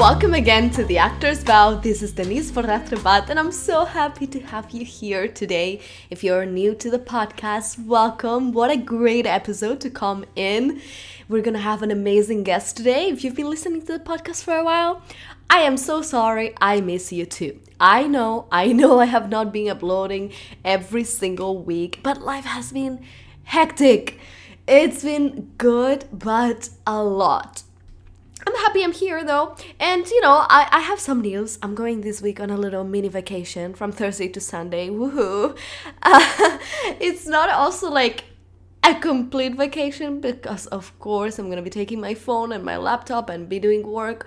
Welcome again to The Actor's Vow. This is Denise Forratrebat, and I'm so happy to have you here today. If you're new to the podcast, welcome. What a great episode to come in. We're gonna have an amazing guest today. If you've been listening to the podcast for a while, I am so sorry. I miss you too. I know I have not been uploading every single week, but life has been hectic. It's been good, but a lot. I'm happy I'm here though. And I have some news. I'm going this week on a little mini vacation from Thursday to Sunday. Woohoo. It's not also like a complete vacation because of course I'm going to be taking my phone and my laptop and be doing work.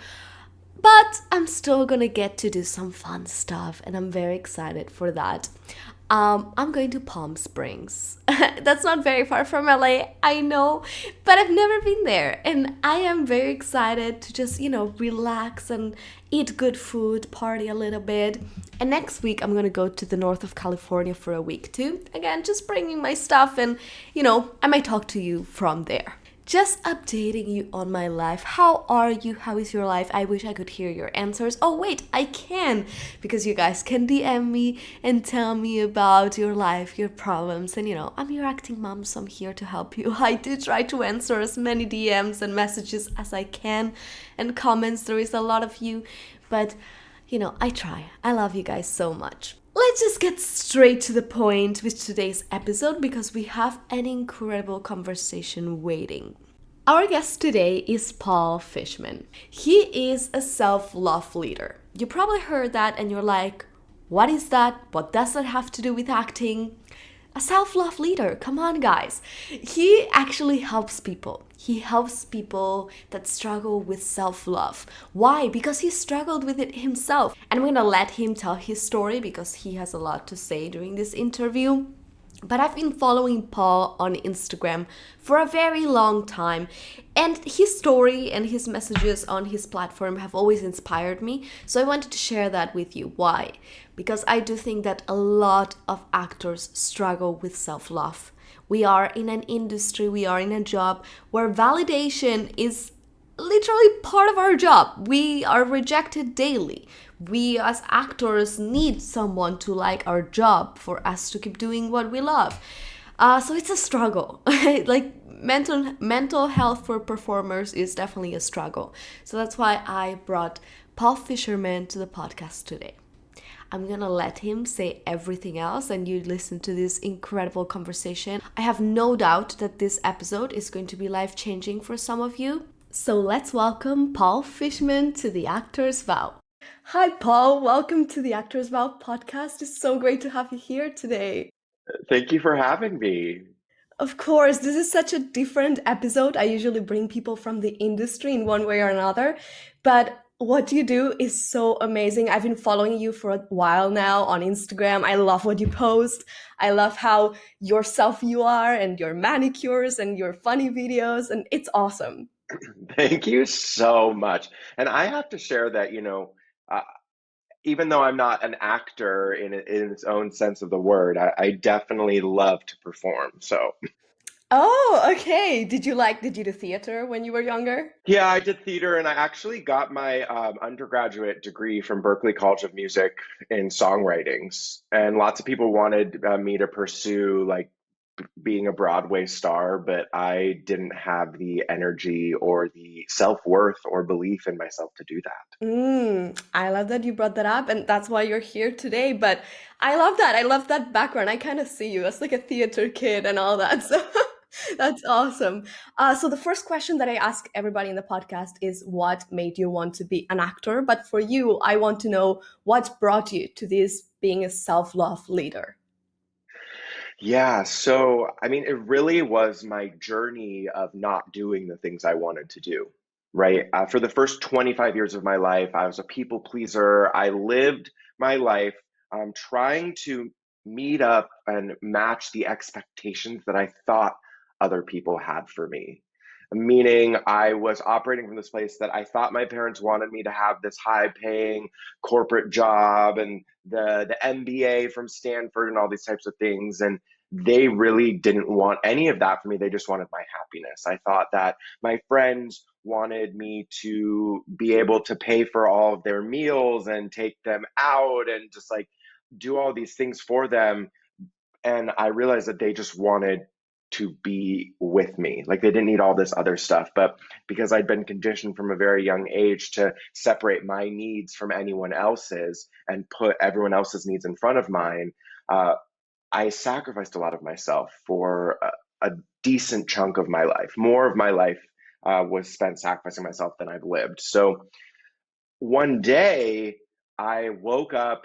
But I'm still going to get to do some fun stuff and I'm very excited for that. I'm going to Palm Springs. That's not very far from LA, I know, but I've never been there. And I am very excited to just, relax and eat good food, party a little bit. And next week, I'm going to go to the north of California for a week too. Again, just bringing my stuff and, I might talk to you from there. Just updating you on my life. How are you? How is your life? I wish I could hear your answers. Oh, wait, I can, because you guys can DM me and tell me about your life, your problems. And, I'm your acting mom, so I'm here to help you. I do try to answer as many DMs and messages as I can and comments. There is a lot of you, but, I try. I love you guys so much. Let's just get straight to the point with today's episode because we have an incredible conversation waiting. Our guest today is Paul Fishman. He is a self-love leader. You probably heard that and you're like, what is that? What does that have to do with acting? A self-love leader, come on guys. He actually helps people. He helps people that struggle with self-love. Why? Because he struggled with it himself. And I'm gonna let him tell his story because he has a lot to say during this interview. But I've been following Paul on Instagram for a very long time, and his story and his messages on his platform have always inspired me, so I wanted to share that with you. Why? Because I do think that a lot of actors struggle with self-love. We are in an industry, we are in a job where validation is literally part of our job. We are rejected daily. We as actors need someone to like our job for us to keep doing what we love. So it's a struggle. Like mental health for performers is definitely a struggle. So that's why I brought Paul Fishman to the podcast today. I'm gonna let him say everything else and you listen to this incredible conversation. I have no doubt that this episode is going to be life-changing for some of you. So let's welcome Paul Fishman to The Actor's Vow. Hi, Paul. Welcome to The Actor's Vow podcast. It's so great to have you here today. Thank you for having me. Of course, this is such a different episode. I usually bring people from the industry in one way or another, but what you do is so amazing. I've been following you for a while now on Instagram. I love what you post. I love how yourself you are and your manicures and your funny videos, and it's awesome. Thank you so much. And I have to share that, uh, even though I'm not an actor in its own sense of the word, I definitely love to perform. So, Oh, okay. Did you do theater when you were younger? yeah, I did theater and I actually got my undergraduate degree from Berklee College of Music in songwritings. And lots of people wanted me to pursue like being a Broadway star, but I didn't have the energy or the self-worth or belief in myself to do that. I love that you brought that up, and that's why you're here today. But I love that. I love that background. I kind of see you as like a theater kid and all that. So that's awesome. So the first question that I ask everybody in the podcast is what made you want to be an actor? But for you, I want to know what brought you to this being a self-love leader. Yeah, so I mean, it really was my journey of not doing the things I wanted to do, right? For the first 25 years of my life, I was a people pleaser. I lived my life trying to meet up and match the expectations that I thought other people had for me. Meaning, I was operating from this place that I thought my parents wanted me to have this high-paying corporate job and the MBA from Stanford and all these types of things. And they really didn't want any of that for me. They just wanted my happiness. I thought that my friends wanted me to be able to pay for all of their meals and take them out and just like do all these things for them. And I realized that they just wanted to be with me. Like they didn't need all this other stuff. But because I'd been conditioned from a very young age to separate my needs from anyone else's and put everyone else's needs in front of mine, uh, I sacrificed a lot of myself for a decent chunk of my life. More of my life was spent sacrificing myself than I've lived. So one day I woke up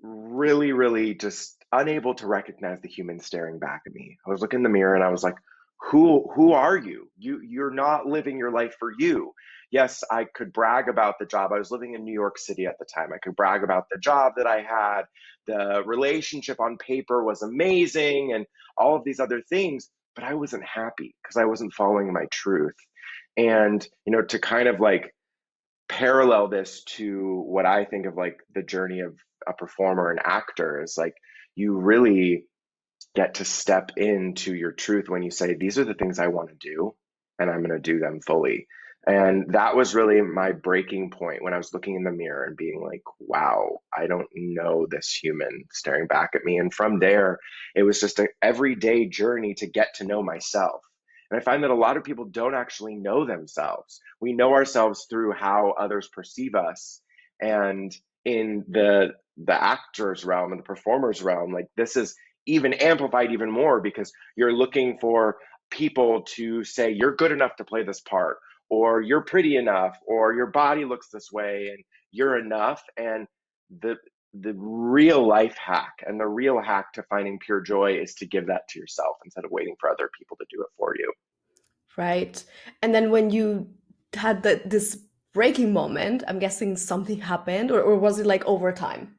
really, really just unable to recognize the human staring back at me. I was looking in the mirror and I was like, who are you? You're not living your life for you. Yes, I could brag about the job. I was living in New York City at the time. I could brag about the job that I had. The relationship on paper was amazing and all of these other things, but I wasn't happy because I wasn't following my truth. And, to kind of like parallel this to what I think of like the journey of a performer and actor is like you really get to step into your truth when you say, these are the things I want to do, and I'm going to do them fully. And that was really my breaking point when I was looking in the mirror and being like, wow, I don't know this human staring back at me. And from there, it was just an everyday journey to get to know myself. And I find that a lot of people don't actually know themselves. We know ourselves through how others perceive us. And in the actor's realm and the performer's realm, like this is even amplified even more because you're looking for people to say you're good enough to play this part, or you're pretty enough, or your body looks this way and you're enough. And the real life hack and the real hack to finding pure joy is to give that to yourself instead of waiting for other people to do it for you. Right. And then when you had this breaking moment, I'm guessing something happened, or was it like over time?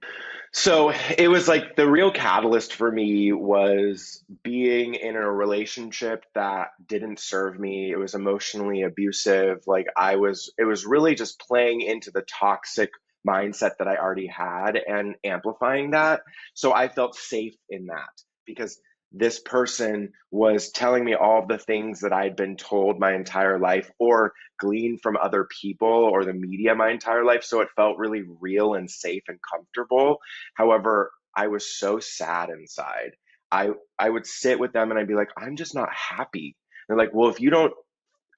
So it was like the real catalyst for me was being in a relationship that didn't serve me. It was emotionally abusive. It was really just playing into the toxic mindset that I already had and amplifying that. So I felt safe in that because this person was telling me all of the things that I'd been told my entire life or gleaned from other people or the media my entire life. So it felt really real and safe and comfortable. However, I was so sad inside. I would sit with them and I'd be like, I'm just not happy. They're like, well, if you don't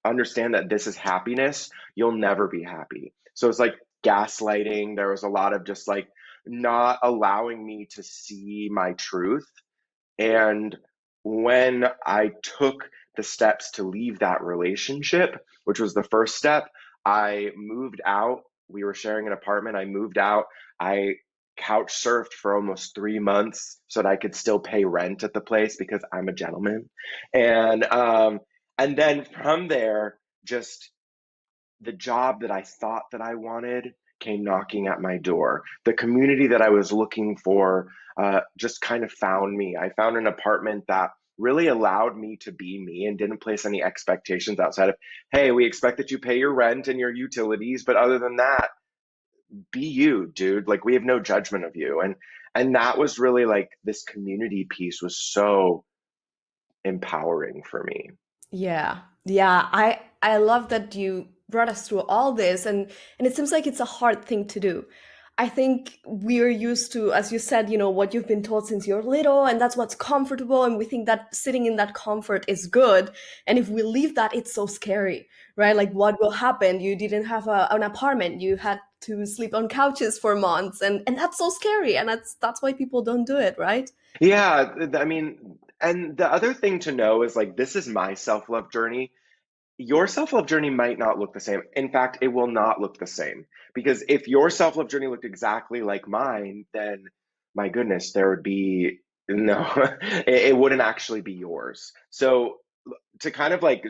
understand that this is happiness, you'll never be happy. So it's like gaslighting. There was a lot of just like not allowing me to see my truth. And when I took the steps to leave that relationship, which was the first step, I moved out. We were sharing an apartment. I moved out. I couch surfed for almost 3 months so that I could still pay rent at the place because I'm a gentleman. And then from there, just the job that I thought that I wanted came knocking at my door. The community that I was looking for just kind of found me. I found an apartment that really allowed me to be me and didn't place any expectations outside of, hey, we expect that you pay your rent and your utilities, but other than that, be you, dude. Like we have no judgment of you. And that was really like this community piece was so empowering for me. Yeah. Yeah, I love that you brought us through all this, and it seems like it's a hard thing to do. I think we're used to, as you said, what you've been taught since you're little, and that's what's comfortable, and we think that sitting in that comfort is good. And if we leave that, it's so scary, right? Like what will happen? You didn't have an apartment, you had to sleep on couches for months, and that's so scary, and that's why people don't do it, right? Yeah, I mean, and the other thing to know is like this is my self-love journey. Your self-love journey might not look the same. In fact, it will not look the same. Because if your self-love journey looked exactly like mine, then my goodness, there would be no, it wouldn't actually be yours. So to kind of like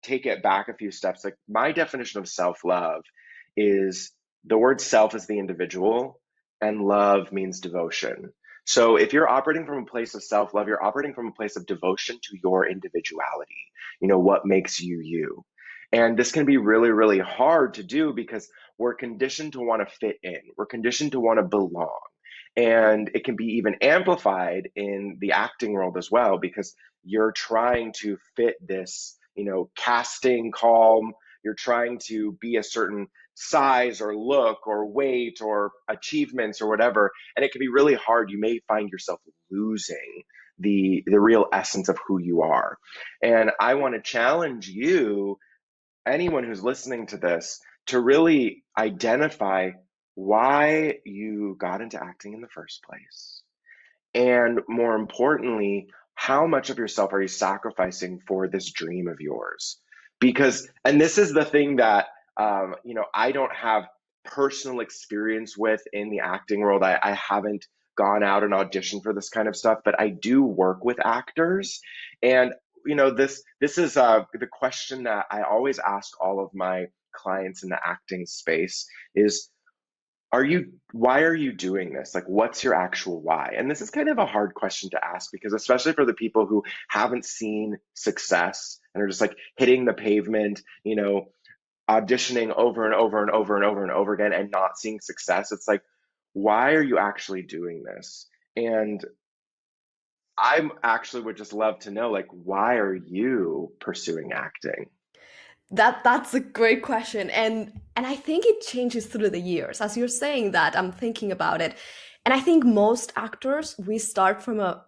take it back a few steps, like my definition of self-love is the word self is the individual and love means devotion. So if you're operating from a place of self-love, you're operating from a place of devotion to your individuality, what makes you you. And this can be really, really hard to do because we're conditioned to want to fit in. We're conditioned to want to belong. And it can be even amplified in the acting world as well because you're trying to fit this, casting call, you're trying to be a certain size or look or weight or achievements or whatever, and it can be really hard. You may find yourself losing the real essence of who you are. And I want to challenge you, anyone who's listening to this, to really identify why you got into acting in the first place. And more importantly, how much of yourself are you sacrificing for this dream of yours? Because, and this is the thing that, I don't have personal experience with in the acting world. I haven't gone out and auditioned for this kind of stuff, but I do work with actors. And, this is the question that I always ask all of my clients in the acting space is, why are you doing this? Like, what's your actual why? And this is kind of a hard question to ask, because especially for the people who haven't seen success and are just like hitting the pavement, auditioning over and over and over and over and over again and not seeing success, it's like, why are you actually doing this? And I actually would just love to know, like, why are you pursuing acting? That's a great question. And I think it changes through the years. As you're saying that, I'm thinking about it. And I think most actors, we start from a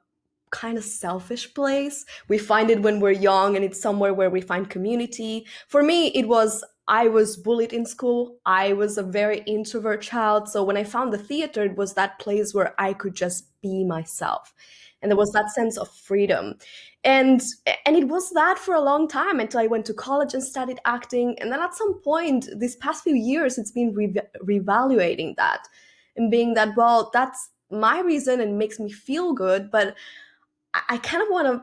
kind of selfish place. We find it when we're young and it's somewhere where we find community. For me, I was bullied in school. I was a very introvert child. So when I found the theater, it was that place where I could just be myself. And there was that sense of freedom. And and it was that for a long time until I went to college and studied acting. And then at some point, these past few years, it's been reevaluating that and being that, well, that's my reason and makes me feel good, but I kind of want to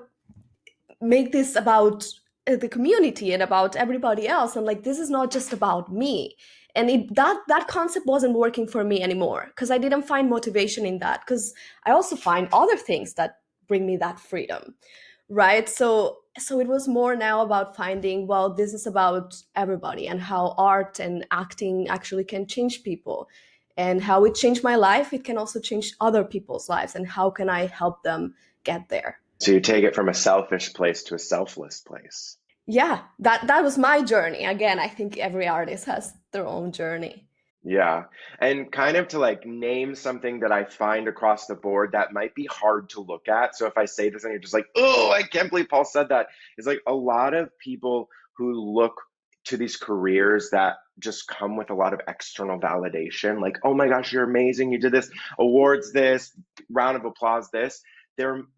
make this about the community and about everybody else, and like this is not just about me. And that concept wasn't working for me anymore because I didn't find motivation in that, because I also find other things that bring me that freedom, right? So it was more now about finding, well, this is about everybody and how art and acting actually can change people, and how it changed my life, it can also change other people's lives, and how can I help them get there. So you take it from a selfish place to a selfless place. Yeah, that was my journey. Again, I think every artist has their own journey. Yeah. And kind of to like name something that I find across the board that might be hard to look at. So if I say this and you're just like, oh, I can't believe Paul said that, it's like a lot of people who look to these careers that just come with a lot of external validation, like, oh my gosh, you're amazing, you did this, awards this, round of applause this.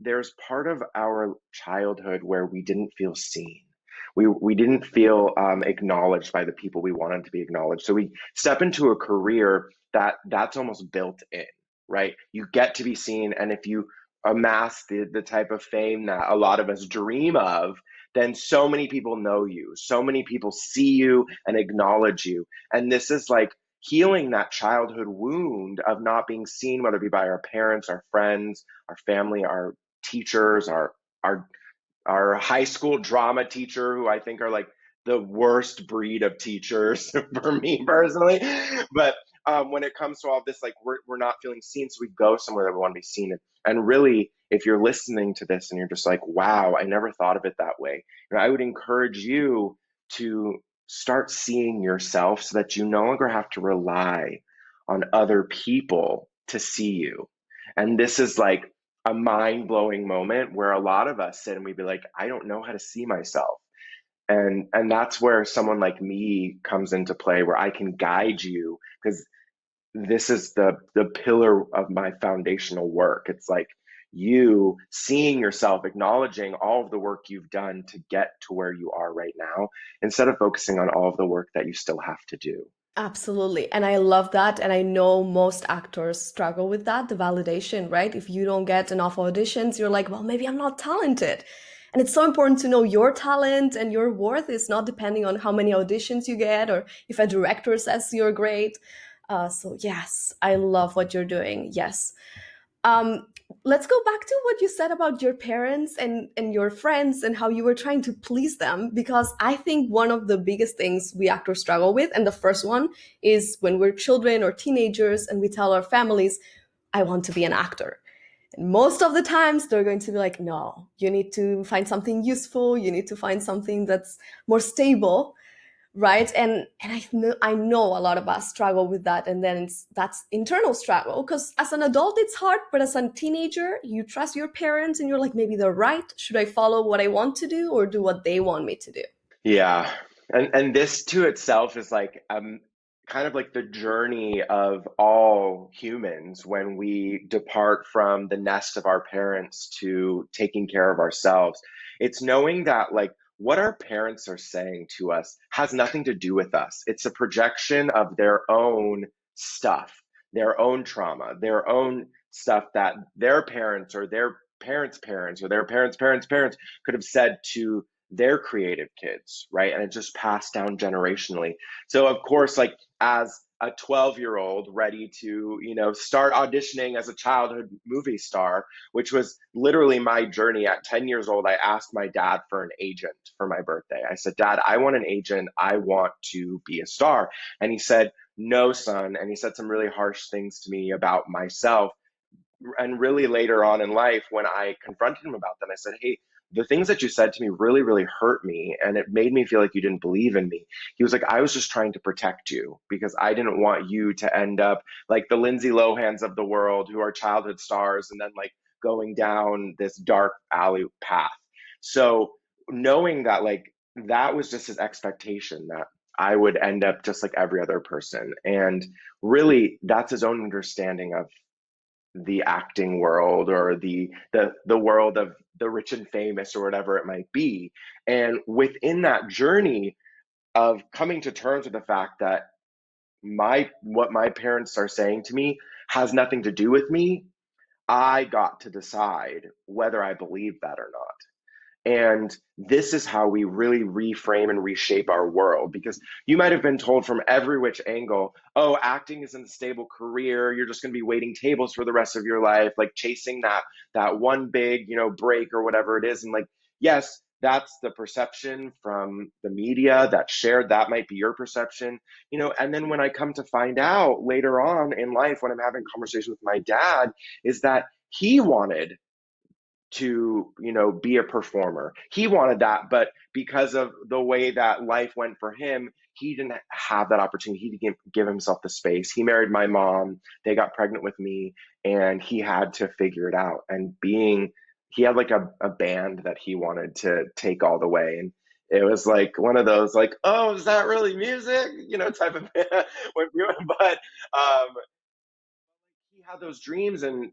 There's part of our childhood where we didn't feel seen. We didn't feel acknowledged by the people we wanted to be acknowledged. So we step into a career that's almost built in, right? You get to be seen, and if you amass the type of fame that a lot of us dream of, then so many people know you, so many people see you and acknowledge you. And this is like healing that childhood wound of not being seen, whether it be by our parents, our friends, our family, our teachers, our our high school drama teacher, who I think are like the worst breed of teachers for me personally. But when it comes to all this, like we're not feeling seen, so we go somewhere that we want to be seen. And really, if you're listening to this and you're just like, wow, I never thought of it that way, I would encourage you to start seeing yourself so that you no longer have to rely on other people to see you. And this is like a mind blowing moment where a lot of us sit and we'd be like, I don't know how to see myself. And that's where someone like me comes into play, where I can guide you, because this is the pillar of my foundational work. It's like you seeing yourself, acknowledging all of the work you've done to get to where you are right now, instead of focusing on all of the work that you still have to do. Absolutely. And I love that. And I know most actors struggle with that, the validation, right? If you don't get enough auditions, you're like, well, maybe I'm not talented. And it's so important to know your talent and your worth is not depending on how many auditions you get or if a director says you're great. So, yes, I love what you're doing. Yes. Um, let's go back to what you said about your parents and your friends and how you were trying to please them, because I think one of the biggest things we actors struggle with, and the first one, is when we're children or teenagers and we tell our families, I want to be an actor. And most of the times they're going to be like, no, you need to find something useful, you need to find something that's more stable. right? And I know a lot of us struggle with that, and then that's internal struggle, because as an adult it's hard, but as a teenager you trust your parents and you're like, maybe they're right. Should I follow what I want to do or do what they want me to do? Yeah. And this to itself is like kind of like the journey of all humans when we depart from the nest of our parents to taking care of ourselves. It's knowing that like what our parents are saying to us has nothing to do with us. It's a projection of their own stuff, their own trauma, their own stuff that their parents or their parents' parents or their parents' parents could have said to their creative kids, right? And it just passed down generationally. So of course, like as a 12-year-old ready to, start auditioning as a childhood movie star, which was literally my journey at 10 years old, I asked my dad for an agent for my birthday. I said, "Dad, I want an agent. I want to be a star." And he said, "No, son." And he said some really harsh things to me about myself. And really later on in life, when I confronted him about them, I said, "Hey, the things that you said to me really, really hurt me. And it made me feel like you didn't believe in me." He was like, "I was just trying to protect you because I didn't want you to end up like the Lindsay Lohans of the world who are childhood stars and then like going down this dark alley path." So knowing that, like, that was just his expectation that I would end up just like every other person. And really, that's his own understanding of the acting world or the world of the rich and famous or whatever it might be. And within that journey of coming to terms with the fact that my what my parents are saying to me has nothing to do with me, I got to decide whether I believe that or not. And this is how we really reframe and reshape our world, because you might have been told from every which angle, "Oh, acting isn't a stable career. You're just going to be waiting tables for the rest of your life, like chasing that one big, break or whatever it is." And like, yes, that's the perception from the media that's shared. That might be your perception, and then when I come to find out later on in life when I'm having conversations with my dad, is that he wanted to be a performer. He wanted that, but because of the way that life went for him, he didn't have that opportunity. He didn't give himself the space. He married my mom, they got pregnant with me, and he had to figure it out. And he had like a band that he wanted to take all the way, and it was like one of those like, "Oh, is that really music?" Type of but um he had those dreams, and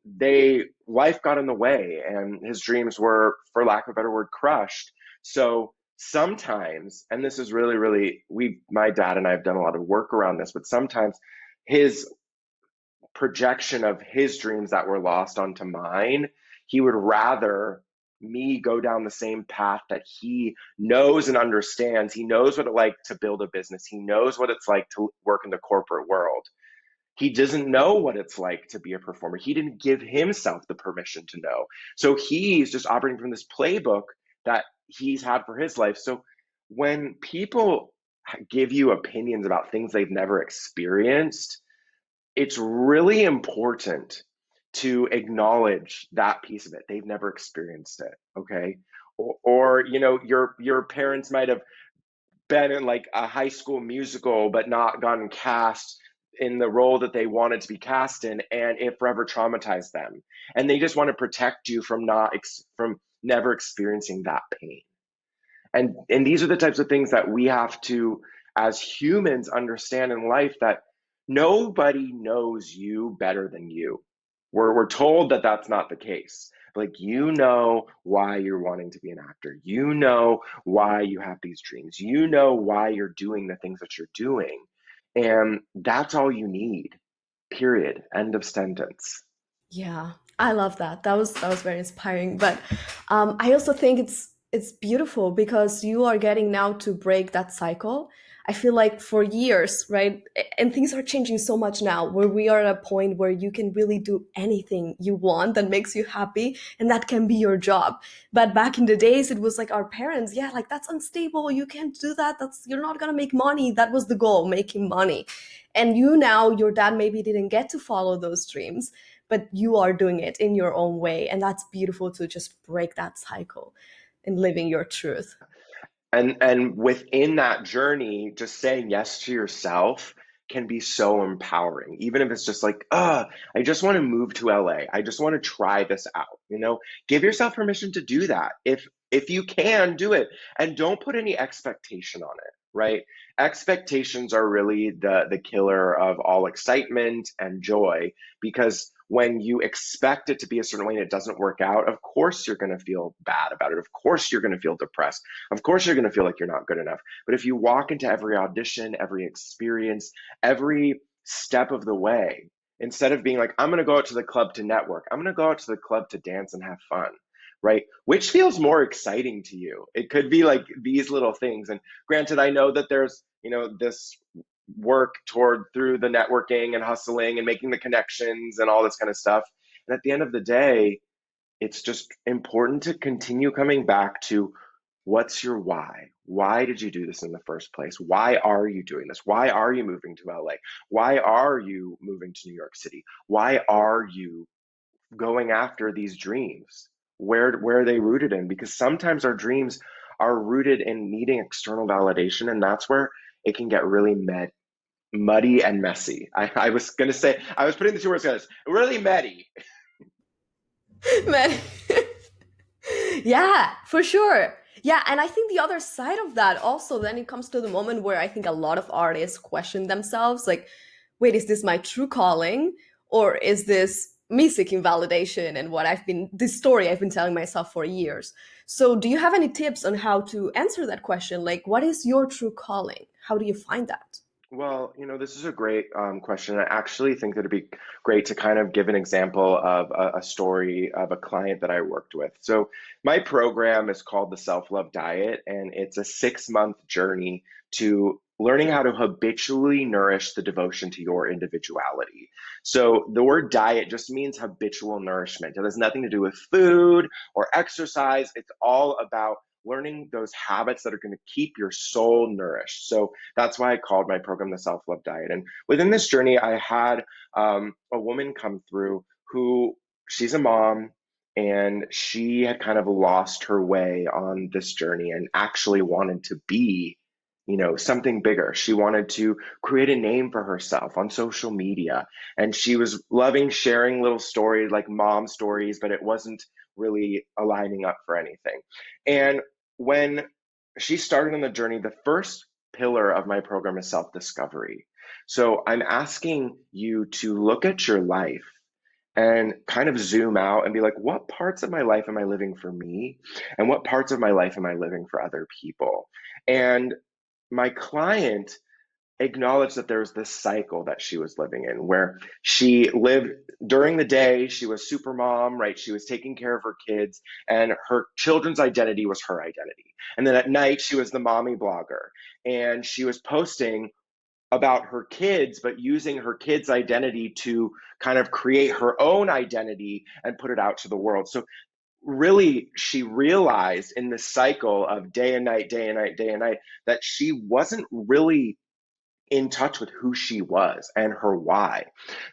life got in the way, and his dreams were, for lack of a better word, crushed. So sometimes, and this is really, really, my dad and I have done a lot of work around this, but sometimes his projection of his dreams that were lost onto mine, he would rather me go down the same path that he knows and understands. He knows what it's like to build a business. He knows what it's like to work in the corporate world. He doesn't know what it's like to be a performer. He didn't give himself the permission to know. So he's just operating from this playbook that he's had for his life. So when people give you opinions about things they've never experienced, it's really important to acknowledge that piece of it. They've never experienced it, okay? Or your parents might have been in like a high school musical but not gotten cast in the role that they wanted to be cast in, and it forever traumatized them, and they just want to protect you from not from never experiencing that pain. And these are the types of things that we have to, as humans, understand in life, that nobody knows you better than you. We're told that that's not the case. Like, why you're wanting to be an actor. You know why you have these dreams. You know why you're doing the things that you're doing. And that's all you need. Period. End of sentence. Yeah, I love that. That was very inspiring. But I also think it's beautiful because you are getting now to break that cycle. I feel like for years, right? And things are changing so much now, where we are at a point where you can really do anything you want that makes you happy, and that can be your job. But back in the days, it was like our parents, yeah, like that's unstable. You can't do that. You're not gonna make money. That was the goal, making money. And you now, your dad maybe didn't get to follow those dreams, but you are doing it in your own way, and that's beautiful to just break that cycle and living your truth. And within that journey, just saying yes to yourself can be so empowering. Even if it's just like, I just want to move to LA. I just want to try this out. Give yourself permission to do that. If you can do it, and don't put any expectation on it, right? Expectations are really the killer of all excitement and joy, because when you expect it to be a certain way and it doesn't work out, of course you're going to feel bad about it. Of course you're going to feel depressed. Of course, you're going to feel like you're not good enough. But if you walk into every audition, every experience, every step of the way, instead of being like, I'm going to go out to the club to network, I'm going to go out to the club to dance and have fun, right? Which feels more exciting to you? It could be like these little things. And granted, I know that there's, this work toward through the networking and hustling and making the connections and all this kind of stuff. And at the end of the day, it's just important to continue coming back to what's your why? Why did you do this in the first place? Why are you doing this? Why are you moving to LA? Why are you moving to New York City? Why are you going after these dreams? Where are they rooted in? Because sometimes our dreams are rooted in needing external validation, and that's where it can get really muddy and messy. I was gonna say, I was putting the two words together. Really muddy. Man. Yeah, for sure. Yeah, and I think the other side of that also, then it comes to the moment where I think a lot of artists question themselves like, wait, is this my true calling? Or is this me seeking validation and this story I've been telling myself for years? So, do you have any tips on how to answer that question? Like, what is your true calling? How do you find that? Well, this is a great question. I actually think that it'd be great to kind of give an example of a story of a client that I worked with. So, my program is called the Self-Love Diet, and it's a 6-month journey to learning how to habitually nourish the devotion to your individuality. So, the word diet just means habitual nourishment. It has nothing to do with food or exercise. It's all about learning those habits that are going to keep your soul nourished. So, that's why I called my program the Self Love Diet. And within this journey, I had a woman come through who she's a mom, and she had kind of lost her way on this journey and actually wanted to be, something bigger. She wanted to create a name for herself on social media. And she was loving sharing little stories like mom stories, but it wasn't really aligning up for anything. And when she started on the journey, the first pillar of my program is self discovery. So I'm asking you to look at your life and kind of zoom out and be like, what parts of my life am I living for me? And what parts of my life am I living for other people? And my client acknowledged that there was this cycle that she was living in where she lived during the day, she was super mom, right? She was taking care of her kids, and her children's identity was her identity. And then at night, she was the mommy blogger, and she was posting about her kids, but using her kids' identity to kind of create her own identity and put it out to the world. So really, she realized in this cycle of day and night, day and night, day and night, that she wasn't really in touch with who she was and her why.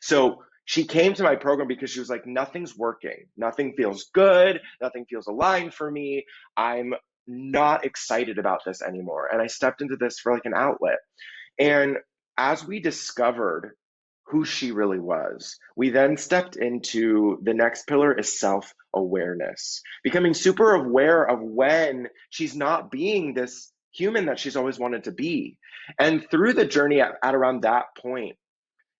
So she came to my program because she was like, nothing's working. Nothing feels good. Nothing feels aligned for me. I'm not excited about this anymore. And I stepped into this for like an outlet. And as we discovered who she really was, we then stepped into the next pillar is self-awareness, becoming super aware of when she's not being this human that she's always wanted to be. And through the journey at around that point,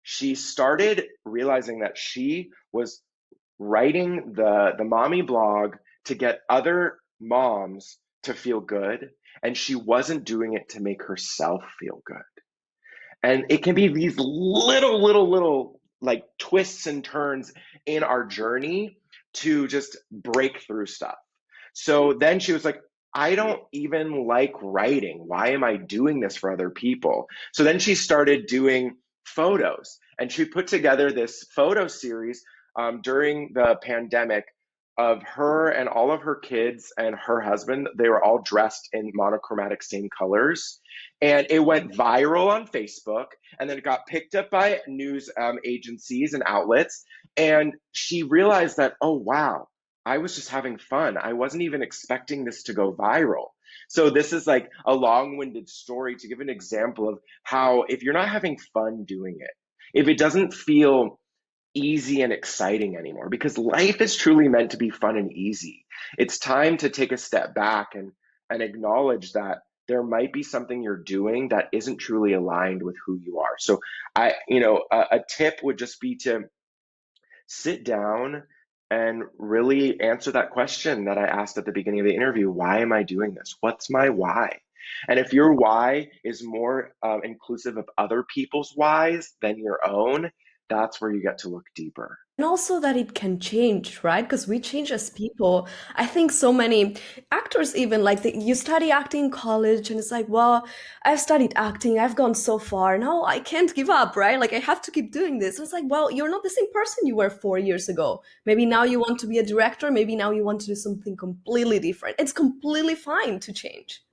she started realizing that she was writing the mommy blog to get other moms to feel good, and she wasn't doing it to make herself feel good. And it can be these little like twists and turns in our journey to just break through stuff. So then she was like, I don't even like writing. Why am I doing this for other people? So then she started doing photos, and she put together this photo series during the pandemic of her and all of her kids and her husband. They were all dressed in monochromatic same colors. And it went viral on Facebook, and then it got picked up by news agencies and outlets. And she realized that, oh, wow, I was just having fun. I wasn't even expecting this to go viral. So this is like a long-winded story to give an example of how if you're not having fun doing it, if it doesn't feel easy and exciting anymore, because life is truly meant to be fun and easy. It's time to take a step back and acknowledge that there might be something you're doing that isn't truly aligned with who you are. So a tip would just be to sit down and really answer that question that I asked at the beginning of the interview. Why am I doing this? What's my why? And if your why is more inclusive of other people's whys than your own, that's where you get to look deeper. And also that it can change, right? Because we change as people. I think so many actors, even like you study acting in college, and it's like, well, I've studied acting, I've gone so far. Now I can't give up, right? Like I have to keep doing this. It's like, well, you're not the same person you were 4 years ago. Maybe now you want to be a director. Maybe now you want to do something completely different. It's completely fine to change.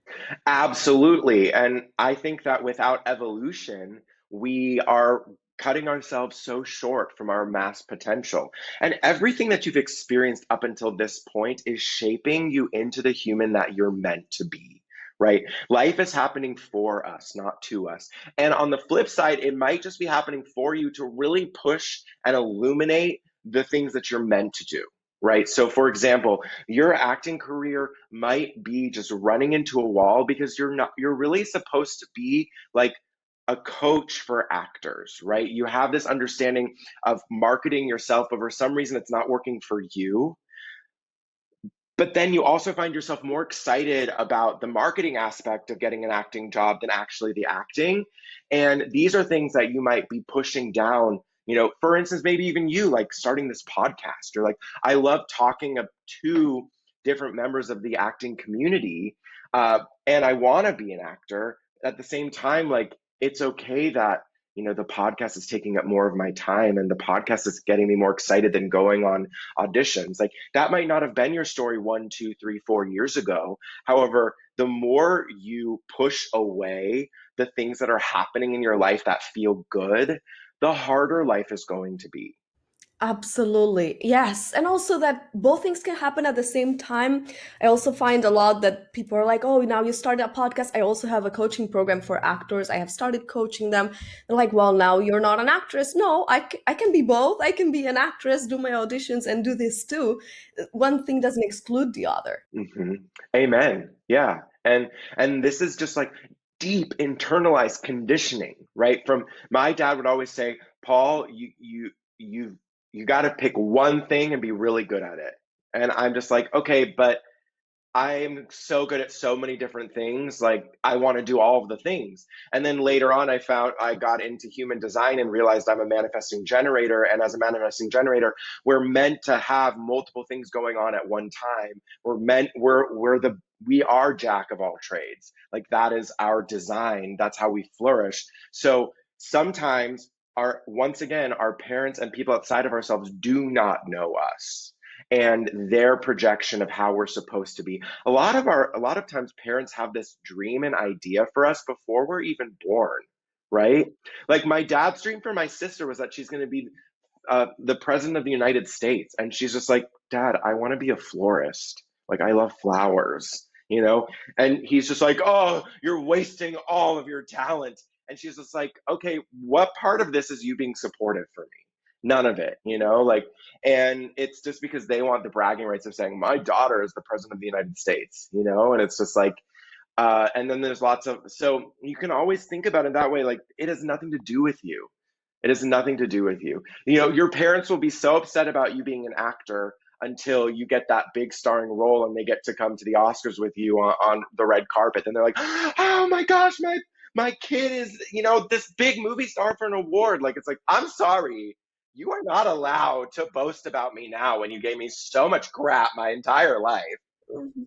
Absolutely. And I think that without evolution, we are cutting ourselves so short from our mass potential. And everything that you've experienced up until this point is shaping you into the human that you're meant to be. Right? Life is happening for us, not to us. And on the flip side, it might just be happening for you to really push and illuminate the things that you're meant to do. Right? So, for example, your acting career might be just running into a wall because you're really supposed to be like a coach for actors, right? You have this understanding of marketing yourself, but for some reason it's not working for you. But then you also find yourself more excited about the marketing aspect of getting an acting job than actually the acting. And these are things that you might be pushing down. For instance, maybe even you like starting this podcast. You're like, I love talking to different members of the acting community, and I want to be an actor. At the same time, like it's okay that the podcast is taking up more of my time, and the podcast is getting me more excited than going on auditions. Like that might not have been your story 1, 2, 3, 4 years ago. However, the more you push away the things that are happening in your life that feel good, the harder life is going to be. Absolutely. Yes. And also that both things can happen at the same time. I also find a lot that people are like, oh, now you started a podcast. I also have a coaching program for actors. I have started coaching them. They're like, well, now you're not an actress. No, I can be both. I can be an actress, do my auditions, and do this too. One thing doesn't exclude the other. Hmm. Amen. Yeah. And this is just like deep internalized conditioning, right? From my dad would always say, Paul, you you got to pick one thing and be really good at it. And I'm just like, okay, but I'm so good at so many different things. Like I want to do all of the things. And then later on, I found I got into human design and realized I'm a manifesting generator. And as a manifesting generator, we're meant to have multiple things going on at one time. We are jack of all trades. Like that is our design. That's how we flourish. So sometimes once again, our parents and people outside of ourselves do not know us and their projection of how we're supposed to be. A lot of times parents have this dream and idea for us before we're even born, right? Like my dad's dream for my sister was that she's going to be the president of the United States, and she's just like, Dad, I want to be a florist. Like I love flowers. And he's just like, oh, you're wasting all of your talent. And she's just like, okay, what part of this is you being supportive for me? None of it. Like, and it's just because they want the bragging rights of saying my daughter is the president of the United States. And it's just like, and then there's so you can always think about it that way. Like it has nothing to do with you. It has nothing to do with you. Your parents will be so upset about you being an actor until you get that big starring role and they get to come to the Oscars with you on the red carpet. Then they're like, oh my gosh, my kid is, this big movie star for an award. Like, it's like, I'm sorry. You are not allowed to boast about me now when you gave me so much crap my entire life.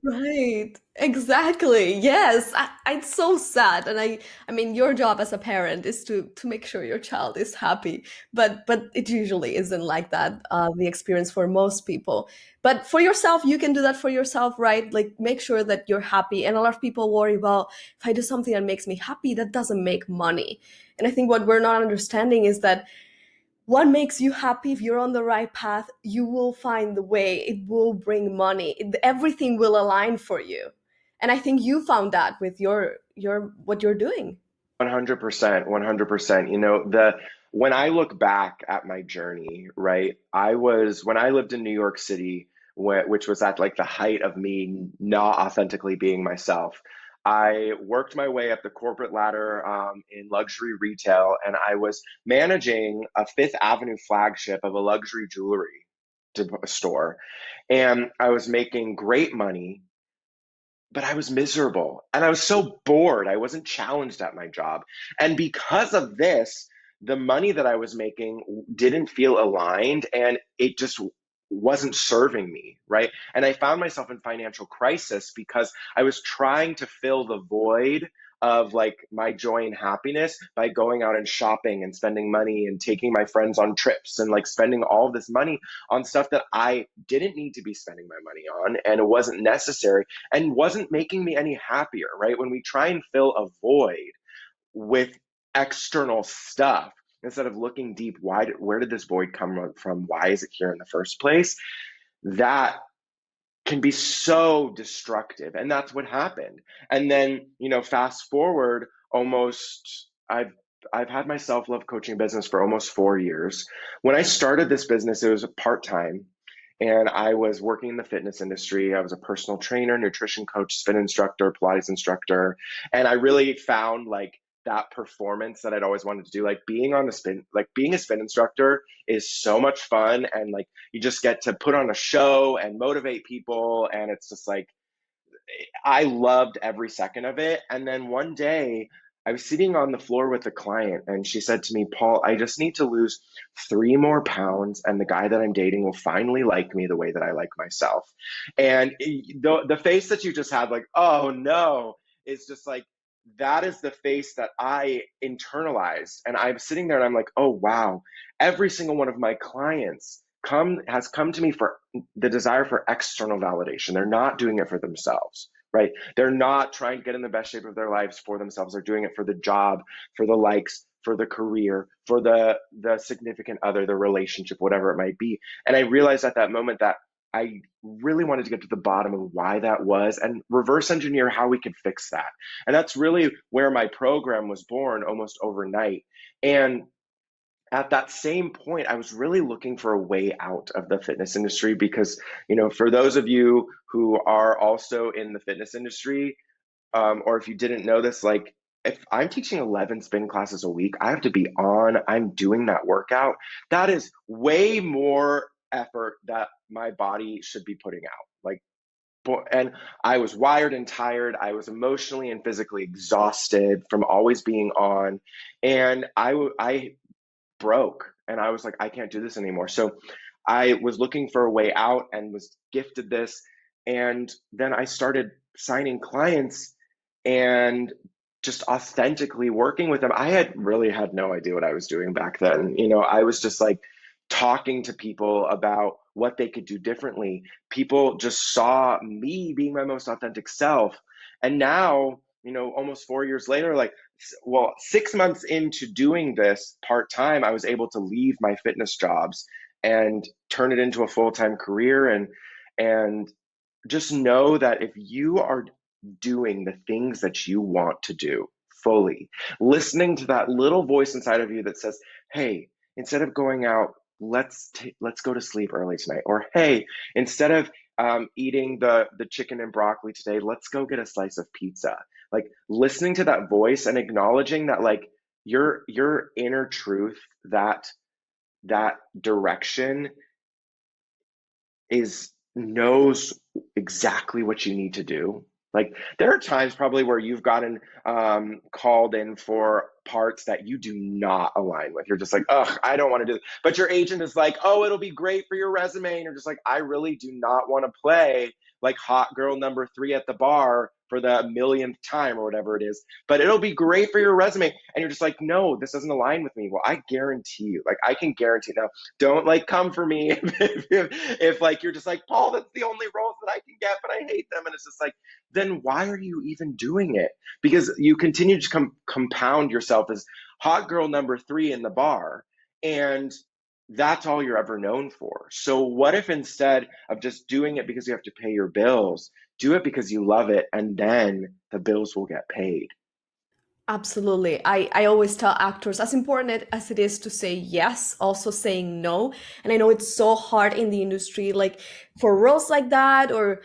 Right. Exactly. Yes. It's so sad. And I mean, your job as a parent is to make sure your child is happy. But it usually isn't like that, the experience for most people. But for yourself, you can do that for yourself, right? Like make sure that you're happy. And a lot of people worry, well, if I do something that makes me happy, that doesn't make money. And I think what we're not understanding is that what makes you happy, if you're on the right path, you will find the way. It will bring money. Everything will align for you. And I think you found that with your what you're doing. 100%, 100%. The when I look back at my journey, right? When I lived in New York City, which was at like the height of me not authentically being myself. I worked my way up the corporate ladder in luxury retail, and I was managing a Fifth Avenue flagship of a luxury jewelry store, and I was making great money, but I was miserable and I was so bored. I wasn't challenged at my job. And because of this, the money that I was making didn't feel aligned, and it just wasn't serving me, right? And I found myself in financial crisis because I was trying to fill the void of like my joy and happiness by going out and shopping and spending money and taking my friends on trips and like spending all this money on stuff that I didn't need to be spending my money on, and it wasn't necessary and wasn't making me any happier, right? When we try and fill a void with external stuff instead of looking deep, where did this void come from? Why is it here in the first place? That can be so destructive. And that's what happened. And then, fast forward almost, I've had my self-love coaching business for almost 4 years. When I started this business, it was part-time. And I was working in the fitness industry. I was a personal trainer, nutrition coach, spin instructor, Pilates instructor. And I really found like that performance that I'd always wanted to do. Like being a spin instructor is so much fun. And like you just get to put on a show and motivate people. And it's just like, I loved every second of it. And then one day I was sitting on the floor with a client, and she said to me, Paul, I just need to lose 3 more pounds, and the guy that I'm dating will finally like me the way that I like myself. And the face that you just had, like, oh no, is just like, that is the face that I internalized. And I'm sitting there and I'm like, oh wow, every single one of my clients has come to me for the desire for external validation. They're not doing it for themselves, right? They're not trying to get in the best shape of their lives for themselves. They're doing it for the job, for the likes, for the career, for the significant other, the relationship, whatever it might be. And I realized at that moment that I really wanted to get to the bottom of why that was and reverse engineer how we could fix that. And that's really where my program was born almost overnight. And at that same point, I was really looking for a way out of the fitness industry because, for those of you who are also in the fitness industry, or if you didn't know this, like if I'm teaching 11 spin classes a week, I have to be on, I'm doing that workout. That is way more effort that my body should be putting out. Like, and I was wired and tired. I was emotionally and physically exhausted from always being on. And I broke, and I was like, I can't do this anymore. So I was looking for a way out and was gifted this. And then I started signing clients and just authentically working with them. I had really had no idea what I was doing back then. I was just like talking to people about what they could do differently. People just saw me being my most authentic self. And now, almost 4 years later, like, well, 6 months into doing this part time, I was able to leave my fitness jobs and turn it into a full time career. And just know that if you are doing the things that you want to do fully, listening to that little voice inside of you that says, hey, instead of going out, let's go to sleep early tonight. Or hey, instead of eating the chicken and broccoli today, let's go get a slice of pizza. Like listening to that voice and acknowledging that like your inner truth, that direction is knows exactly what you need to do. Like there are times probably where you've gotten called in for parts that you do not align with. You're just like, ugh, I don't want to do it. But your agent is like, oh, it'll be great for your resume. And you're just like, I really do not want to play like hot girl number 3 at the bar for the millionth time or whatever it is. But it'll be great for your resume. And you're just like, no, this doesn't align with me. Well, I guarantee you, like I can guarantee now, don't like come for me if like you're just like, Paul, that's the only roles that I can get, but I hate them. And it's just like, then why are you even doing it? Because you continue to compound yourself as hot girl number 3 in the bar, and that's all you're ever known for. So what if instead of just doing it because you have to pay your bills, do it because you love it, and then the bills will get paid. Absolutely. I always tell actors, as important as it is to say yes, also saying no. And I know it's so hard in the industry, like for roles like that or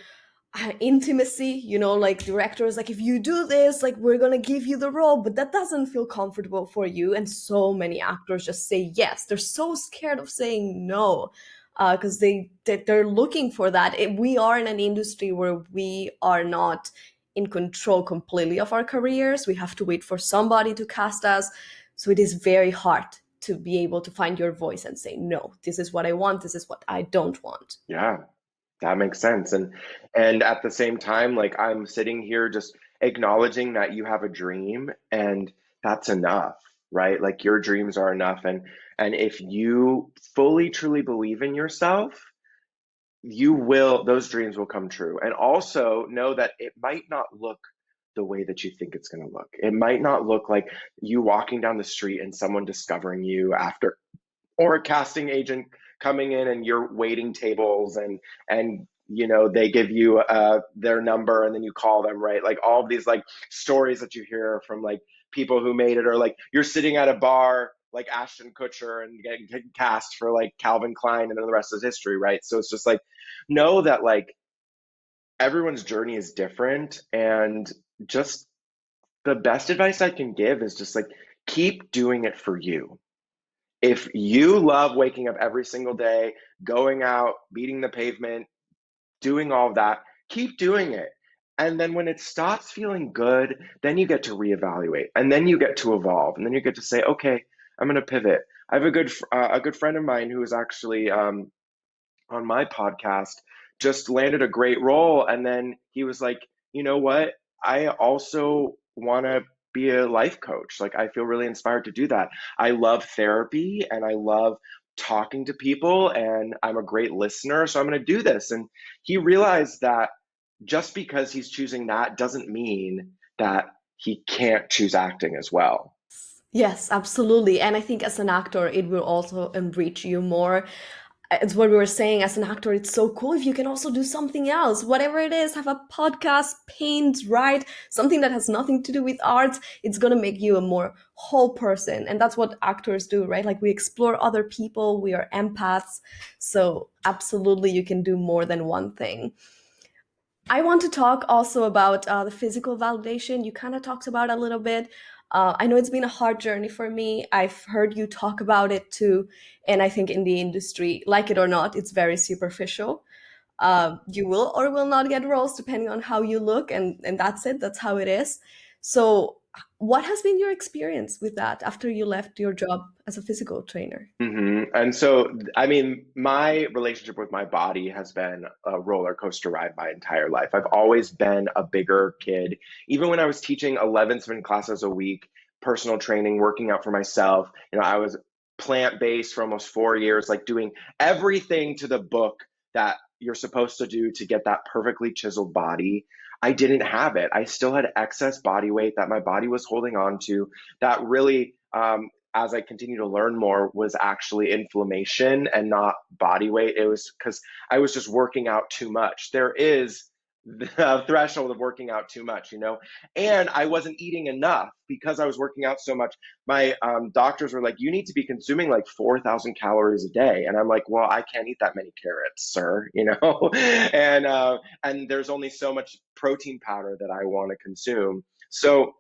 intimacy, like directors, like if you do this, like we're gonna give you the role, but that doesn't feel comfortable for you. And so many actors just say yes. They're so scared of saying no because they're looking for that. We are in an industry where we are not in control completely of our careers. We have to wait for somebody to cast us. So it is very hard to be able to find your voice and say, no, this is what I want, this is what I don't want. Yeah, that makes sense. And at the same time, like I'm sitting here just acknowledging that you have a dream, and that's enough, right? Like your dreams are enough. And if you fully truly believe in yourself, those dreams will come true. And also know that it might not look the way that you think it's going to look. It might not look like you walking down the street and someone discovering you after, or a casting agent coming in and you're waiting tables, and they give you their number and then you call them, right? Like all of these like stories that you hear from like people who made it, or like you're sitting at a bar like Ashton Kutcher and getting cast for like Calvin Klein, and then the rest is history, right? So it's just like, know that like everyone's journey is different, and just the best advice I can give is just like keep doing it for you. If you love waking up every single day, going out, beating the pavement, doing all of that, keep doing it. And then when it stops feeling good, then you get to reevaluate, and then you get to evolve, and then you get to say, okay, I'm going to pivot. I have a good friend of mine who is actually on my podcast, just landed a great role. And then he was like, you know what? I also want to be a life coach. Like, I feel really inspired to do that. I love therapy and I love talking to people, and I'm a great listener. So I'm going to do this. And he realized that just because he's choosing that doesn't mean that he can't choose acting as well. Yes, absolutely. And I think as an actor, it will also enrich you more. It's what we were saying, as an actor, it's so cool if you can also do something else, whatever it is, have a podcast, paint, write, something that has nothing to do with art. It's going to make you a more whole person. And that's what actors do, right? Like we explore other people, we are empaths. So absolutely, you can do more than one thing. I want to talk also about the physical validation. You kind of talked about a little bit. I know it's been a hard journey for me. I've heard you talk about it too. And I think in the industry, like it or not, it's very superficial. You will or will not get roles depending on how you look. And that's it. That's how it is. So, what has been your experience with that after you left your job as a physical trainer? And so, I mean, my relationship with my body has been a roller coaster ride my entire life. I've always been a bigger kid. Even when I was teaching 11 swim classes a week, personal training, working out for myself, I was plant-based for almost 4 years, like doing everything to the book that you're supposed to do to get that perfectly chiseled body. I didn't have it. I still had excess body weight that my body was holding on to, that really as I continue to learn more, was actually inflammation and not body weight. It was because I was just working out too much. There is the threshold of working out too much. And I wasn't eating enough because I was working out so much. My doctors were like, you need to be consuming like 4,000 calories a day. And I'm like, well, I can't eat that many carrots, sir. And there's only so much protein powder that I want to consume. So,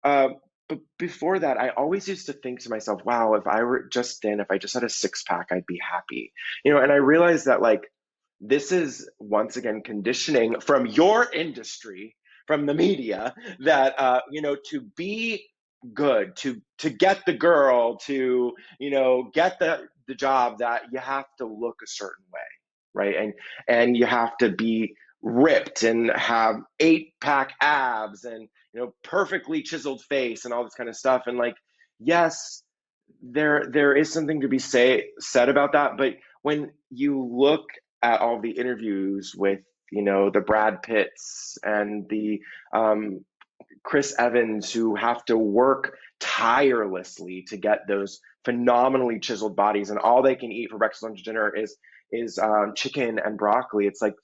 uh, but before that, I always used to think to myself, wow, if I were just thin, if I just had a six pack, I'd be happy. And I realized that like this is once again conditioning from your industry, from the media, that to be good, to get the girl, to get the job, that you have to look a certain way, right? And you have to be ripped and have 8-pack abs and perfectly chiseled face and all this kind of stuff. And like, yes, there is something to be said about that. But when you look at all the interviews with the Brad Pitts and the Chris Evans, who have to work tirelessly to get those phenomenally chiseled bodies, and all they can eat for breakfast, lunch, dinner is chicken and broccoli. It's like,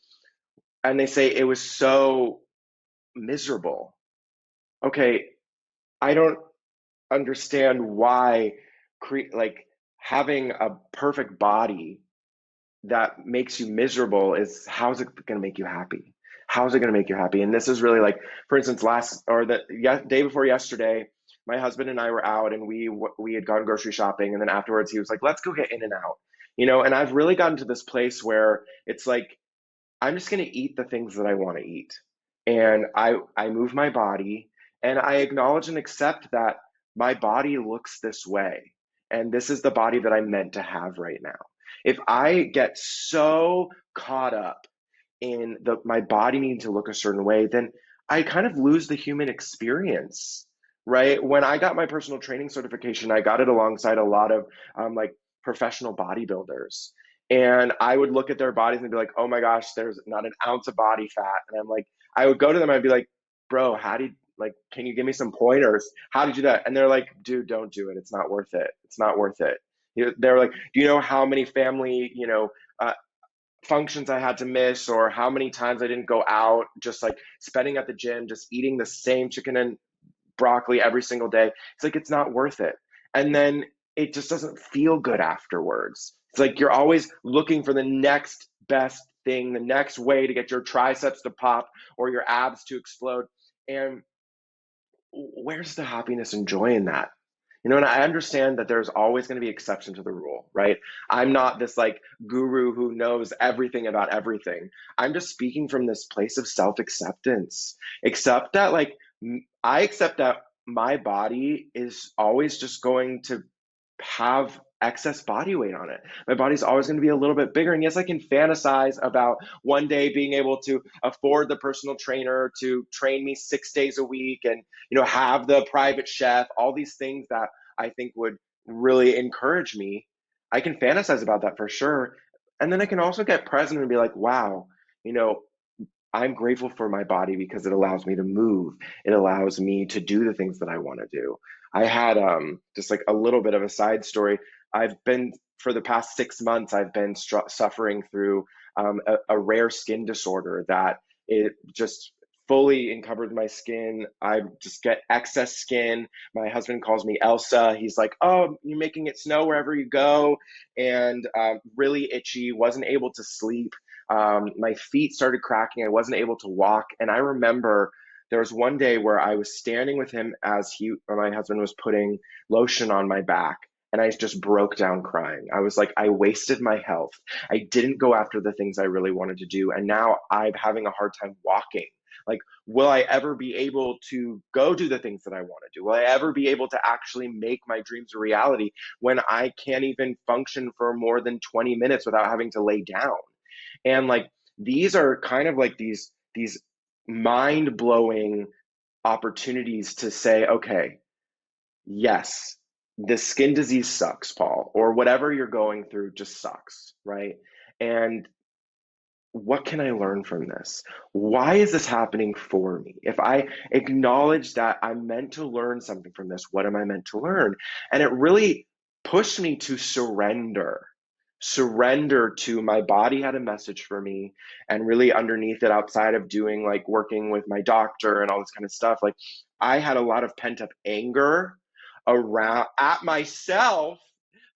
and they say it was so miserable. Okay, I don't understand why like having a perfect body that makes you miserable is how's it going to make you happy? How's it going to make you happy? And this is really like, for instance, last or the day before yesterday, my husband and I were out and we had gone grocery shopping, and then afterwards he was like, "Let's go get In and Out," And I've really gotten to this place where it's like I'm just going to eat the things that I want to eat. And I move my body and I acknowledge and accept that my body looks this way. And this is the body that I'm meant to have right now. If I get so caught up in my body needing to look a certain way, then I kind of lose the human experience, right? When I got my personal training certification, I got it alongside a lot of like professional bodybuilders. And I would look at their bodies and be like, oh my gosh, there's not an ounce of body fat. And I'm like, I would go to them, I'd be like, bro, how did like, can you give me some pointers? How did you do that? And they're like, dude, don't do it. It's not worth it. It's not worth it. They're like, do you know how many family, functions I had to miss, or how many times I didn't go out, just like spending at the gym, just eating the same chicken and broccoli every single day. It's like, it's not worth it. And then it just doesn't feel good afterwards. It's like you're always looking for the next best thing, the next way to get your triceps to pop or your abs to explode. And where's the happiness and joy in that? And I understand that there's always going to be exception to the rule, right? I'm not this like guru who knows everything about everything. I'm just speaking from this place of self-acceptance. Accept that like I accept that my body is always just going to have excess body weight on it. My body's always going to be a little bit bigger. And yes, I can fantasize about one day being able to afford the personal trainer to train me 6 days a week and, have the private chef, all these things that I think would really encourage me. I can fantasize about that for sure. And then I can also get present and be like, wow, you know, I'm grateful for my body because it allows me to move. It allows me to do the things that I want to do. I had just like a little bit of a side story. I've been for the past 6 months. I've been suffering through a rare skin disorder that it just fully encumbered my skin. I just get excess skin. My husband calls me Elsa. He's like, "Oh, you're making it snow wherever you go," and really itchy. Wasn't able to sleep. My feet started cracking. I wasn't able to walk. And I remember there was one day where I was standing with him as my husband was putting lotion on my back. And I just broke down crying. I was like, I wasted my health. I didn't go after the things I really wanted to do. And now I'm having a hard time walking. Like, will I ever be able to go do the things that I want to do? Will I ever be able to actually make my dreams a reality when I can't even function for more than 20 minutes without having to lay down? And like these are kind of like these mind-blowing opportunities to say, okay, yes, this skin disease sucks, Paul, or whatever you're going through just sucks, right? And what can I learn from this? Why is this happening for me? If I acknowledge that I'm meant to learn something from this, what am I meant to learn? And it really pushed me to surrender to my body had a message for me, and really underneath it, outside of doing like working with my doctor and all this kind of stuff, like I had a lot of pent up anger around at myself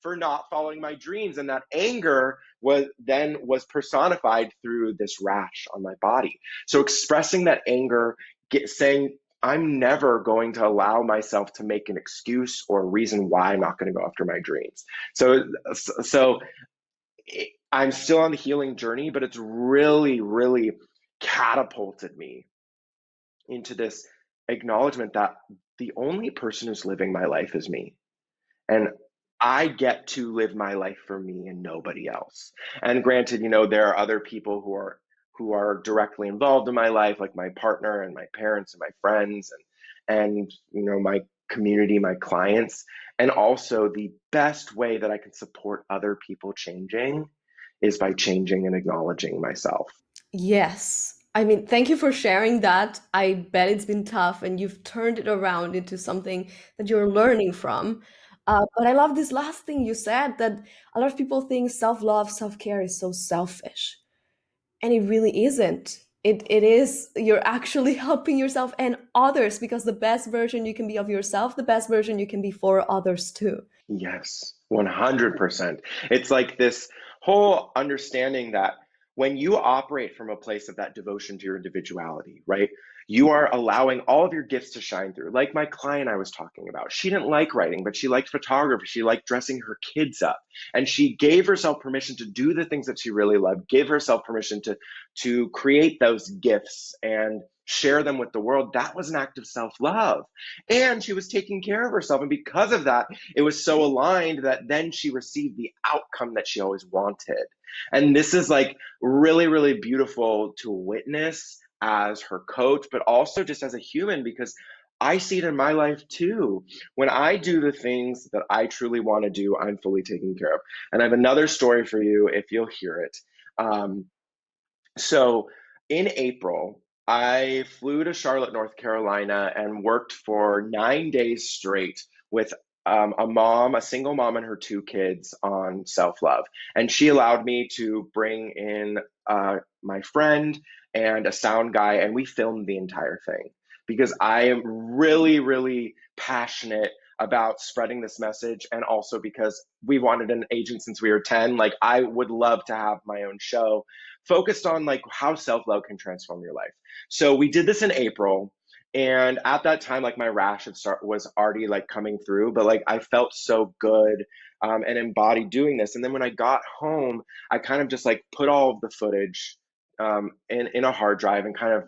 for not following my dreams, and that anger was personified through this rash on my body. So expressing that anger, saying I'm never going to allow myself to make an excuse or a reason why I'm not going to go after my dreams. So I'm still on the healing journey, but it's really, really catapulted me into this acknowledgement that the only person who's living my life is me. And I get to live my life for me and nobody else. And granted, there are other people who are directly involved in my life, like my partner and my parents and my friends and my community, my clients. And also the best way that I can support other people changing is by changing and acknowledging myself. Yes. I mean, thank you for sharing that. I bet it's been tough and you've turned it around into something that you're learning from. But I love this last thing you said, that a lot of people think self love, self care is so selfish. And it really isn't. it is, you're actually helping yourself and others, because the best version you can be of yourself, the best version you can be for others too. Yes, 100%. It's like this whole understanding that when you operate from a place of that devotion to your individuality, right? You are allowing all of your gifts to shine through. Like my client I was talking about, she didn't like writing, but she liked photography. She liked dressing her kids up. And she gave herself permission to do the things that she really loved, gave herself permission to create those gifts and share them with the world. That was an act of self-love. And she was taking care of herself. And because of that, it was so aligned that then she received the outcome that she always wanted. And this is like really, really beautiful to witness as her coach, but also just as a human, because I see it in my life too. When I do the things that I truly want to do, I'm fully taken care of. And I have another story for you if you'll hear it. Um, so in April, I flew to Charlotte, North Carolina, and worked for 9 days straight with a mom, a single mom, and her two kids on self love. And she allowed me to bring in my friend and a sound guy, and we filmed the entire thing because I am really, really passionate about spreading this message. And also because we wanted an agent since we were 10. Like, I would love to have my own show focused on like how self-love can transform your life. So we did this in April, and at that time, like my rash was already like coming through, but like I felt so good and embodied doing this. And then when I got home, I kind of just like put all of the footage in a hard drive and kind of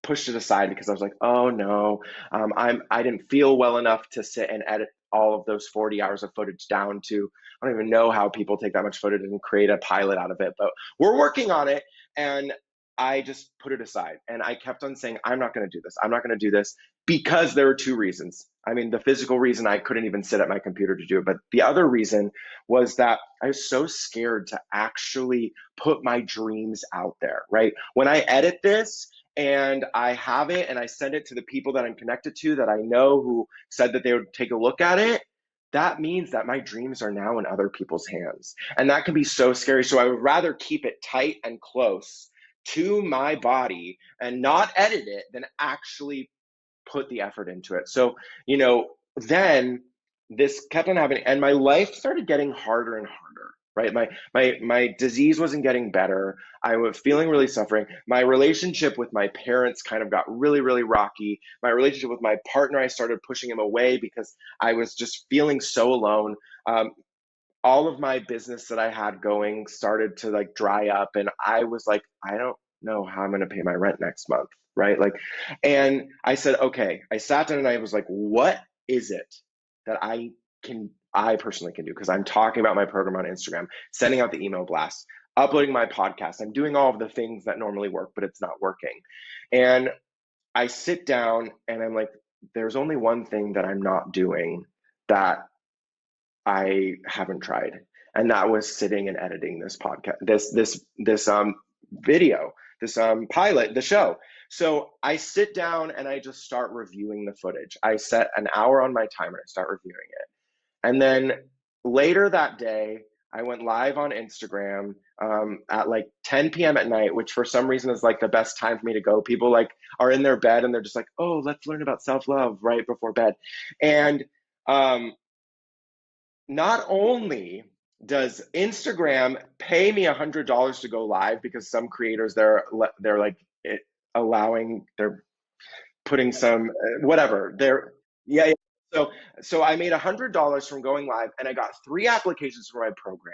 pushed it aside because I was like, oh no, I didn't feel well enough to sit and edit all of those 40 hours of footage down to, I don't even know how people take that much footage and create a pilot out of it, but we're working on it. And I just put it aside and I kept on saying, I'm not going to do this. I'm not going to do this because there were two reasons. I mean, the physical reason, I couldn't even sit at my computer to do it. But the other reason was that I was so scared to actually put my dreams out there, right? When I edit this, and I have it and I send it to the people that I'm connected to that I know who said that they would take a look at it, that means that my dreams are now in other people's hands. And that can be so scary. So I would rather keep it tight and close to my body and not edit it than actually put the effort into it. So, then this kept on happening and my life started getting harder and harder, right? My disease wasn't getting better. I was feeling really suffering. My relationship with my parents kind of got really, really rocky. My relationship with my partner, I started pushing him away because I was just feeling so alone. All of my business that I had going started to like dry up, and I was like, I don't know how I'm going to pay my rent next month, right? Like, and I said, okay, I sat down and I was like, what is it that I personally can do? Because I'm talking about my program on Instagram, sending out the email blasts, uploading my podcast. I'm doing all of the things that normally work, but it's not working. And I sit down and I'm like, there's only one thing that I'm not doing that I haven't tried, and that was sitting and editing this podcast, this video, this pilot, the show. So I sit down and I just start reviewing the footage. I set an hour on my timer and start reviewing it, and then later that day, I went live on Instagram at like 10 p.m. at night, which for some reason is like the best time for me to go. People like are in their bed and they're just like, oh, let's learn about self-love right before bed, and um, not only does Instagram pay me $100 to go live because some creators they're like allowing they're putting some whatever they're yeah, yeah. So I made $100 from going live and I got 3 applications for my program,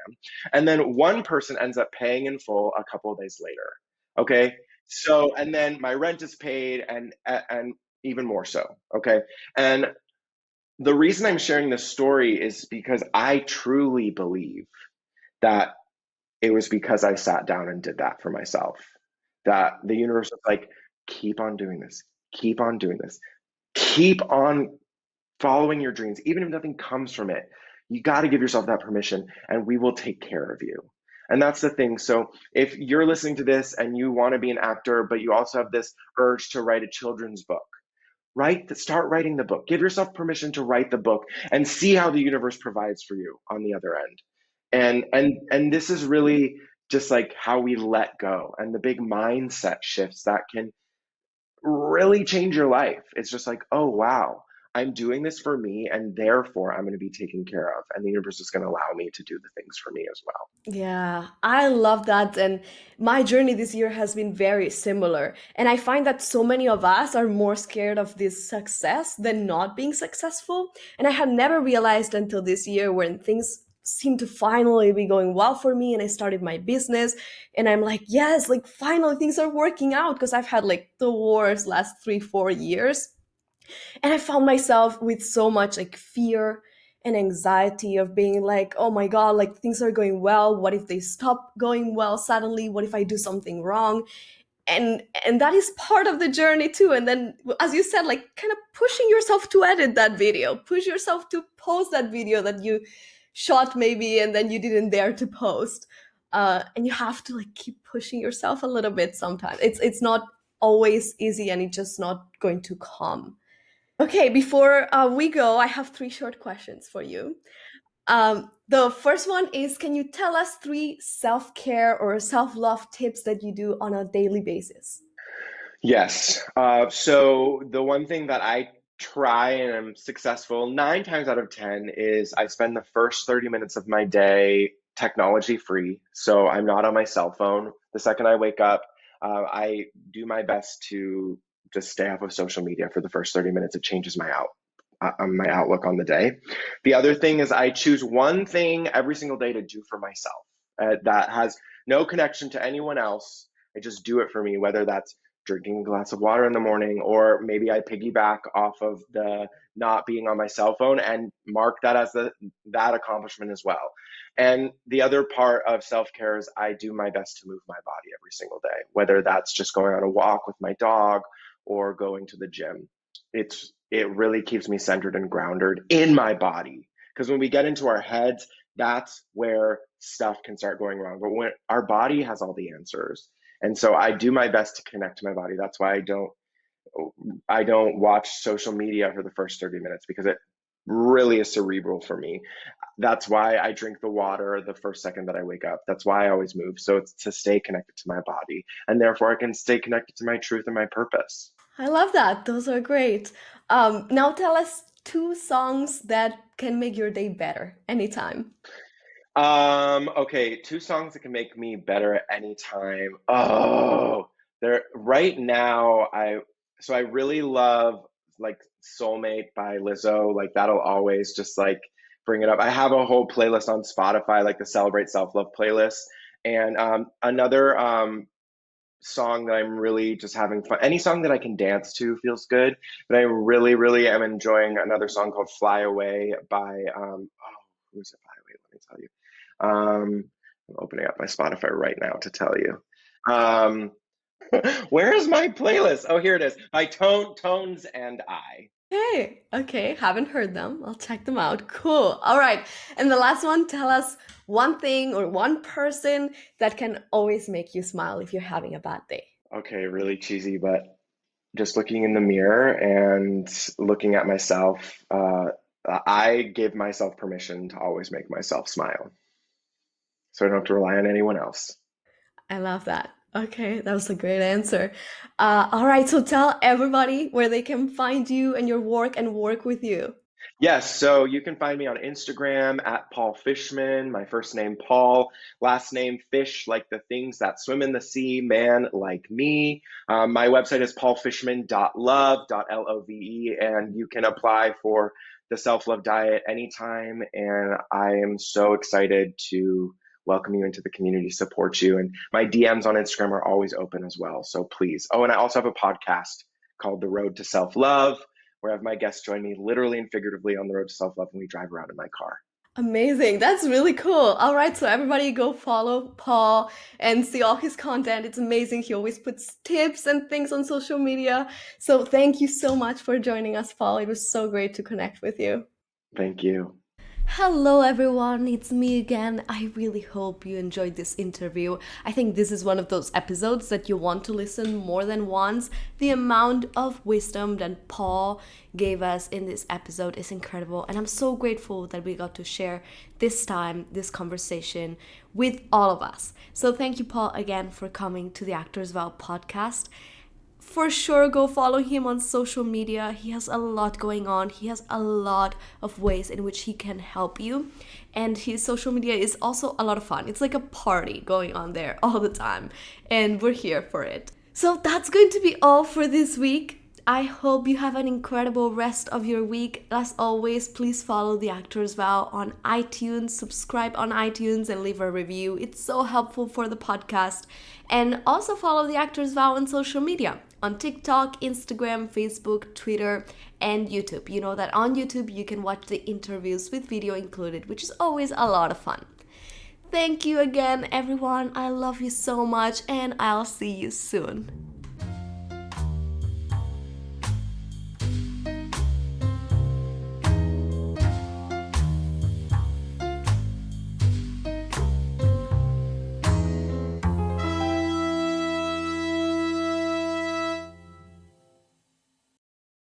and then one person ends up paying in full a couple of days later. Okay, so and then my rent is paid and even more so. Okay, and the reason I'm sharing this story is because I truly believe that it was because I sat down and did that for myself. That the universe was like, keep on doing this, keep on doing this, keep on following your dreams, even if nothing comes from it. You got to give yourself that permission, and we will take care of you. And that's the thing. So if you're listening to this and you want to be an actor, but you also have this urge to write a children's book, start writing the book. Give yourself permission to write the book and see how the universe provides for you on the other end. And this is really just like how we let go and the big mindset shifts that can really change your life. It's just like, oh, wow, I'm doing this for me, and therefore I'm going to be taken care of. And the universe is going to allow me to do the things for me as well. Yeah, I love that. And my journey this year has been very similar. And I find that so many of us are more scared of this success than not being successful. And I had never realized until this year when things seemed to finally be going well for me and I started my business. And I'm like, yes, like finally things are working out because I've had like the worst last 3, 4 years. And I found myself with so much like fear and anxiety of being like, oh my God, like things are going well. What if they stop going well suddenly? What if I do something wrong? And that is part of the journey too. And then as you said, like kind of pushing yourself to edit that video, push yourself to post that video that you shot maybe and then you didn't dare to post. And you have to like keep pushing yourself a little bit sometimes. It's not always easy and it's just not going to come. Okay, before we go, I have three short questions for you. The first one is, can you tell us three self-care or self-love tips that you do on a daily basis? Yes. So the one thing that I try and am successful 9 times out of 10 is I spend the first 30 minutes of my day technology free. So I'm not on my cell phone. The second I wake up, I do my best to just stay off of social media for the first 30 minutes. It changes my outlook on the day. The other thing is I choose one thing every single day to do for myself that has no connection to anyone else. I just do it for me, whether that's drinking a glass of water in the morning, or maybe I piggyback off of the not being on my cell phone and mark that as that accomplishment as well. And the other part of self-care is I do my best to move my body every single day, whether that's just going on a walk with my dog or going to the gym. It really keeps me centered and grounded in my body. Because when we get into our heads, that's where stuff can start going wrong. But when our body has all the answers. And so I do my best to connect to my body. That's why I don't watch social media for the first 30 minutes because it really is cerebral for me. That's why I drink the water the first second that I wake up. That's why I always move. So it's to stay connected to my body. And therefore I can stay connected to my truth and my purpose. I love that. Those are great. Now tell us two songs that can make your day better anytime. Okay, two songs that can make me better at any time. Oh, they're right now. I really love like Soulmate by Lizzo. Like that'll always just like bring it up. I have a whole playlist on Spotify, like the Celebrate Self-Love playlist. And another song that I'm really just having fun. Any song that I can dance to feels good, but I really, really am enjoying another song called Fly Away by who's it by? Wait, let me tell you. I'm opening up my Spotify right now to tell you. Um, where is my playlist? Oh, here it is. By Tones and I. Hey, okay, haven't heard them. I'll check them out. Cool. All right. And the last one, tell us one thing or one person that can always make you smile if you're having a bad day. Okay, really cheesy, but just looking in the mirror and looking at myself, I give myself permission to always make myself smile. So I don't have to rely on anyone else. I love that. Okay, that was a great answer. All right, so tell everybody where they can find you and your work and work with you. Yes, so you can find me on Instagram at Paul Fishman, my first name Paul, last name Fish, like the things that swim in the sea, man like me. My website is paulfishman.love.love, and you can apply for the self-love diet anytime. And I am so excited to welcome you into the community, support you. And my DMs on Instagram are always open as well. So please. Oh, and I also have a podcast called The Road to Self-Love where I have my guests join me literally and figuratively on the road to self love when we drive around in my car. Amazing. That's really cool. All right, so everybody go follow Paul and see all his content. It's amazing. He always puts tips and things on social media. So thank you so much for joining us, Paul. It was so great to connect with you. Thank you. Hello everyone, it's me again. I really hope you enjoyed this interview. I think this is one of those episodes that you want to listen more than once. The amount of wisdom that Paul gave us in this episode is incredible, and I'm so grateful that we got to share this time, this conversation with all of us. So thank you, Paul, again for coming to the Actors Vow podcast. For sure, go follow him on social media. He has a lot going on. He has a lot of ways in which he can help you. And his social media is also a lot of fun. It's like a party going on there all the time. And we're here for it. So that's going to be all for this week. I hope you have an incredible rest of your week. As always, please follow The Actors Vow on iTunes, subscribe on iTunes, and leave a review. It's so helpful for the podcast. And also follow The Actors Vow on social media, on TikTok, Instagram, Facebook, Twitter, and YouTube. You know that on YouTube you can watch the interviews with video included, which is always a lot of fun. Thank you again, everyone. I love you so much, and I'll see you soon.